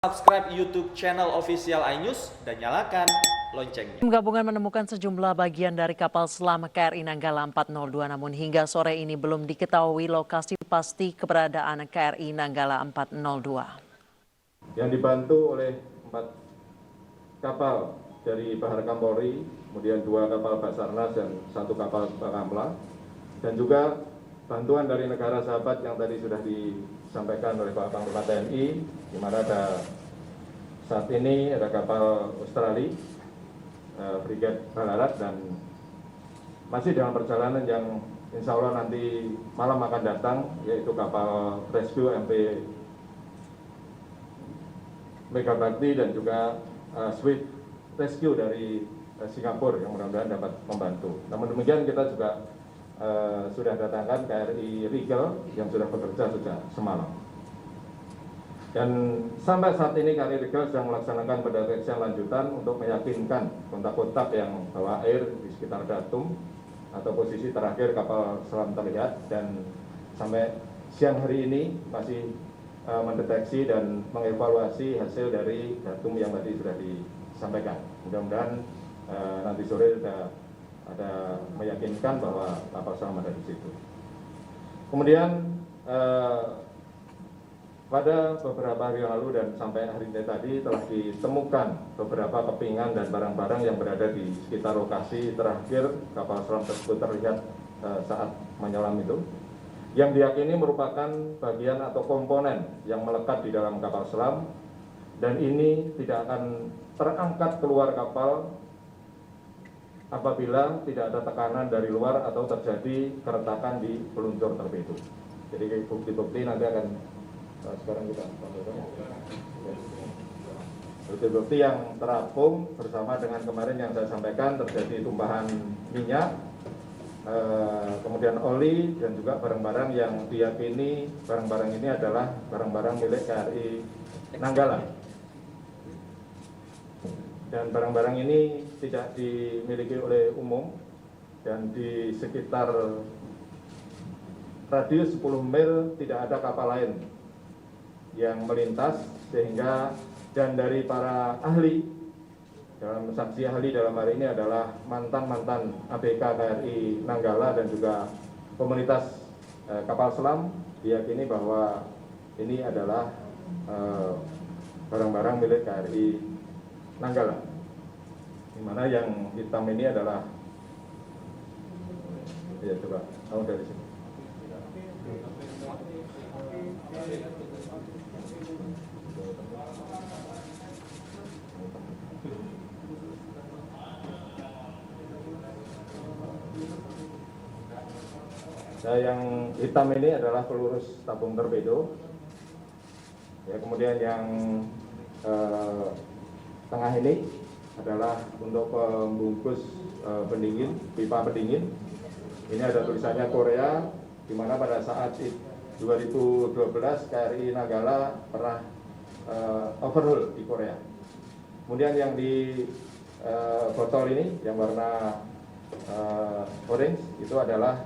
Subscribe YouTube channel official iNews dan nyalakan loncengnya. Tim gabungan menemukan sejumlah bagian dari kapal selam KRI Nanggala 402, namun hingga sore ini belum diketahui lokasi pasti keberadaan KRI Nanggala 402. Yang dibantu oleh 4 kapal dari Bahar Kampolri, kemudian 2 kapal Basarnas dan 1 kapal Bakamla, dan juga bantuan dari negara sahabat yang tadi sudah disampaikan oleh Pak Panglima TNI, di mana saat ini ada kapal Australia, Frigate Ballarat, dan masih dalam perjalanan yang insya Allah nanti malam akan datang, yaitu kapal rescue MP Megabakti dan juga Swift Rescue dari Singapura yang mudah-mudahan dapat membantu. Namun demikian kita juga sudah datangkan KRI Rigel yang sudah bekerja sejak semalam. Dan sampai saat ini KRI Rigel sedang melaksanakan pendeteksian lanjutan untuk meyakinkan kontak-kontak yang bawa air di sekitar datum atau posisi terakhir kapal selam terlihat, dan sampai siang hari ini masih mendeteksi dan mengevaluasi hasil dari datum yang tadi sudah disampaikan. Mudah-mudahan nanti sore sudah ada meyakinkan bahwa kapal selam ada di situ. Kemudian pada beberapa hari lalu dan sampai hari ini tadi telah ditemukan beberapa kepingan dan barang-barang yang berada di sekitar lokasi terakhir kapal selam tersebut terlihat saat menyelam itu, yang diyakini merupakan bagian atau komponen yang melekat di dalam kapal selam, dan ini tidak akan terangkat keluar kapal apabila tidak ada tekanan dari luar atau terjadi keretakan di peluncur torpedo. Jadi bukti-bukti nanti akan sekarang kita bukti-bukti yang terapung bersama dengan kemarin yang saya sampaikan terjadi tumpahan minyak, kemudian oli, dan juga barang-barang yang diyakini barang-barang ini adalah barang-barang milik KRI Nanggala. Dan barang-barang ini tidak dimiliki oleh umum, dan di sekitar radius 10 mil tidak ada kapal lain yang melintas, sehingga dan dari para ahli, dalam saksi ahli dalam hari ini adalah mantan-mantan ABK KRI Nanggala dan juga komunitas kapal selam, diyakini bahwa ini adalah barang-barang milik KRI Nanggala, di mana yang hitam ini adalah, ya coba tahu dari sini. Nah, yang hitam ini adalah pelurus tabung torpedo. Ya, kemudian yang tengah ini adalah untuk pembungkus pendingin, pipa pendingin. Ini ada tulisannya Korea, di mana pada saat 2012 KRI Nanggala pernah overhaul di Korea. Kemudian yang di botol ini yang warna orange itu adalah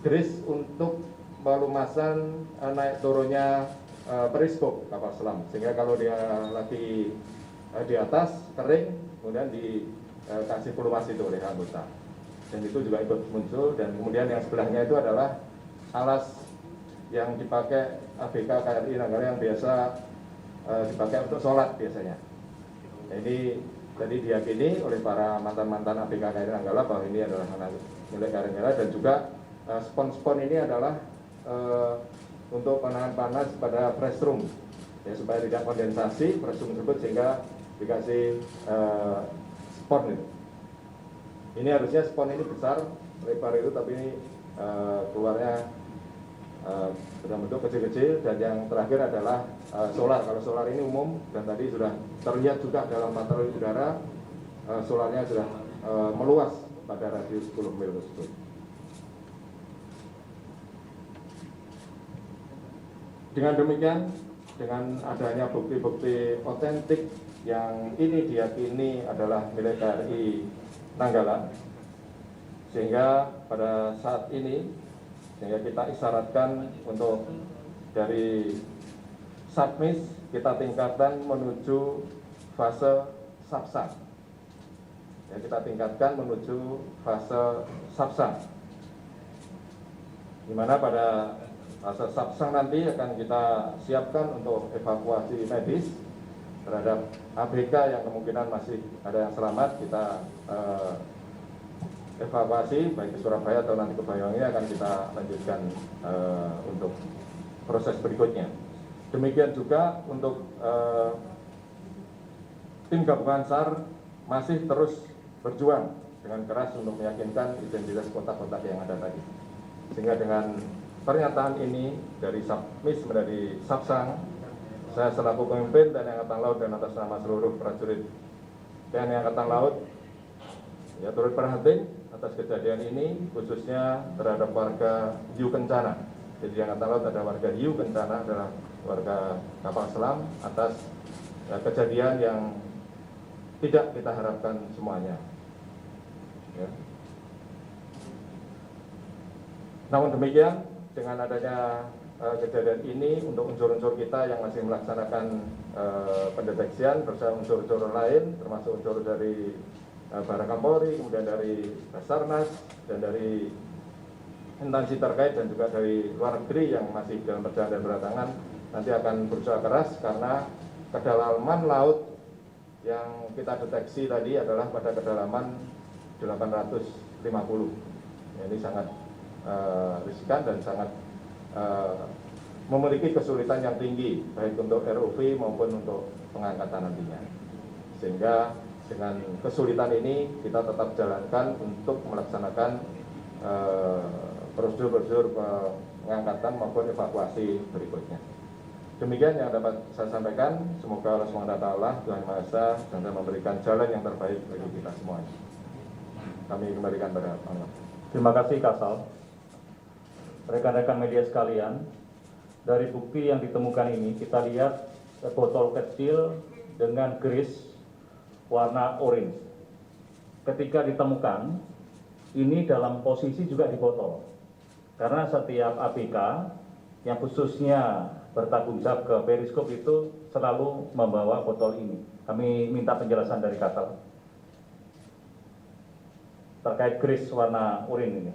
grease untuk pelumasan naik turunnya periskop kapal selam, sehingga kalau dia lagi di atas kering, kemudian dikasih pelumas itu oleh anggota, dan itu juga ikut muncul. Dan kemudian yang sebelahnya itu adalah alas yang dipakai ABK KRI Nanggala yang biasa dipakai untuk sholat biasanya. Nah, ini tadi diyakini oleh para mantan-mantan ABK KRI Nanggala bahwa ini adalah milik KRI Nanggala, dan juga spon-spon ini adalah untuk penahan panas pada press room, ya, supaya tidak kondensasi press room tersebut, sehingga dikasih spon itu. Ini harusnya spon ini besar, lebar itu, tapi ini keluarnya dalam bentuk kecil-kecil. Dan yang terakhir adalah solar. Kalau solar ini umum, dan tadi sudah terlihat juga dalam patroli udara, solarnya sudah meluas pada radius 10 mil tersebut. Dengan demikian, dengan adanya bukti-bukti otentik yang ini diyakini adalah milik KRI Nanggala, sehingga pada saat ini sehingga kita isyaratkan untuk dari submis kita tingkatkan menuju fase subsang. Ya, kita tingkatkan menuju fase subsang. Di mana pada fase subsang nanti akan kita siapkan untuk evakuasi medis terhadap ABK yang kemungkinan masih ada yang selamat. Kita evakuasi baik di Surabaya atau nanti ke Banyuwangi akan kita lanjutkan untuk proses berikutnya. Demikian juga untuk tim gabungan SAR masih terus berjuang dengan keras untuk meyakinkan identitas kontak-kontak yang ada tadi. Sehingga dengan pernyataan ini dari submis menjadi subsang, saya selaku pemimpin TNI Angkatan Laut dan atas nama seluruh prajurit TNI Angkatan Laut ya turut prihatin atas kejadian ini, khususnya terhadap warga Hiu Kencana. Jadi di Angkatan Laut ada warga Hiu Kencana adalah warga kapal selam atas kejadian yang tidak kita harapkan semuanya. Ya. Namun demikian, dengan adanya kejadian ini, untuk unsur-unsur kita yang masih melaksanakan pendeteksian bersama unsur-unsur lain, termasuk unsur dari Barakam Polri, kemudian dari Basarnas, dan dari instansi terkait, dan juga dari luar negeri yang masih dalam perjalanan dan berdatangan, nanti akan berusaha keras karena kedalaman laut yang kita deteksi tadi adalah pada kedalaman 850. Ini sangat riskan dan sangat memiliki kesulitan yang tinggi baik untuk ROV maupun untuk pengangkatan nantinya. Sehingga dengan kesulitan ini kita tetap jalankan untuk melaksanakan prosedur-prosedur pengangkatan maupun evakuasi berikutnya. Demikian yang dapat saya sampaikan. Semoga Allah SWT, Tuhan Maha Esa, dan memberikan jalan yang terbaik bagi kita semuanya. Kami kembalikan pada Allah. Terima kasih Kasal. Rekan-rekan media sekalian, dari bukti yang ditemukan ini kita lihat botol kecil dengan gris warna orange. Ketika ditemukan, ini dalam posisi juga di botol. Karena setiap ABK yang khususnya bertanggung jawab ke periskop itu selalu membawa botol ini. Kami minta penjelasan dari Kasal terkait gris warna oranye ini.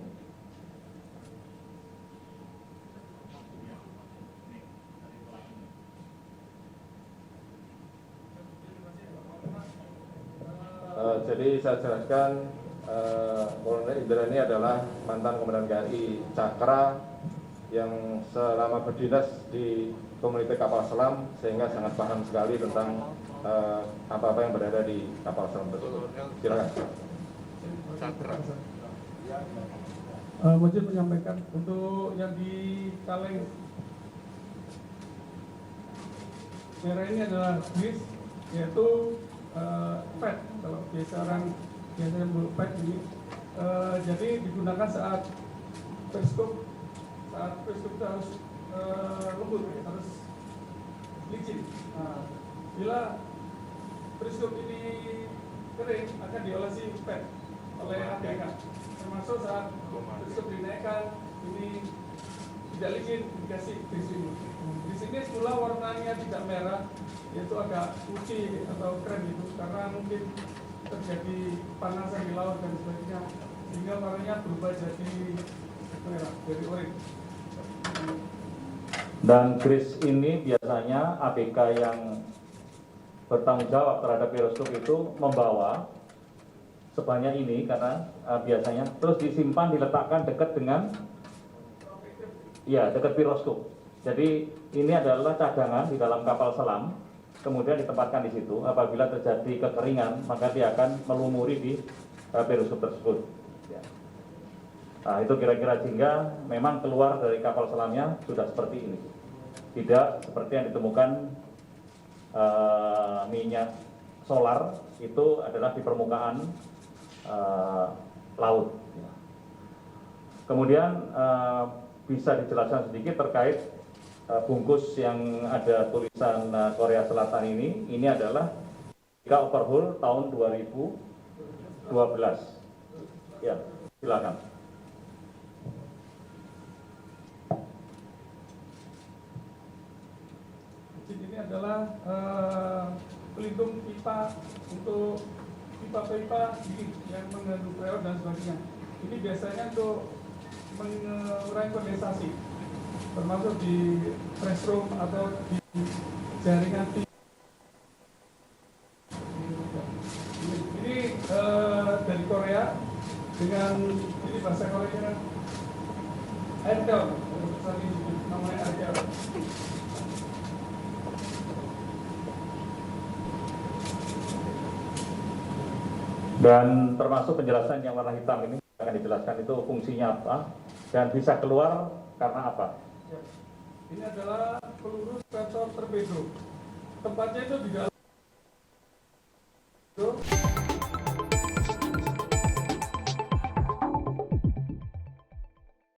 Jadi saya jelaskan, Kolonel Indra ini adalah mantan Komandan KRI Cakra yang selama berdinas di komunitas kapal selam, sehingga sangat paham sekali tentang apa-apa yang berada di kapal selam tersebut. Silakan. Mujib menyampaikan untuk yang di kaleng merah ini adalah gris, yaitu PET. Kalau biasa orang biasanya belum PET ini, jadi digunakan saat periskop. Saat periskop itu harus lembut, harus licin. Nah, bila periskop ini kering akan diolesi PET oleh ABK, termasuk saat periskop dinaikkan ini tidak licin, dikasih gris ini. Di sini semula warnanya tidak merah, yaitu agak putih atau krem itu, karena mungkin terjadi panasan di laut dan sebagainya, sehingga warnanya berubah jadi merah, dari oranye. Dan gris ini biasanya ABK yang bertanggung jawab terhadap periskop itu membawa sebanyak ini, karena biasanya terus disimpan, diletakkan dekat dengan dekat periskop. Jadi ini adalah cadangan di dalam kapal selam, kemudian ditempatkan di situ. Apabila terjadi kekeringan, maka dia akan melumuri di periskop tersebut. Nah, itu kira-kira, sehingga memang keluar dari kapal selamnya sudah seperti ini. Tidak seperti yang ditemukan minyak solar, itu adalah di permukaan laut. Kemudian bisa dijelaskan sedikit terkait bungkus yang ada tulisan Korea Selatan ini adalah overhaul tahun 2012. Ya, silakan. izin ini adalah pelindung pipa untuk pipa-pipa yang mengandung freon dan sebagainya. Ini biasanya untuk mengurangi kondensasi, termasuk di pressroom atau di jaringan TV. Ini dari Korea dengan ini bahasa Korea Airtel, namanya Airtel. Dan termasuk penjelasan yang warna hitam ini akan dijelaskan itu fungsinya apa dan bisa keluar karena apa. Ya. Ini adalah peluru sensor torpedo. Tempatnya itu di dalam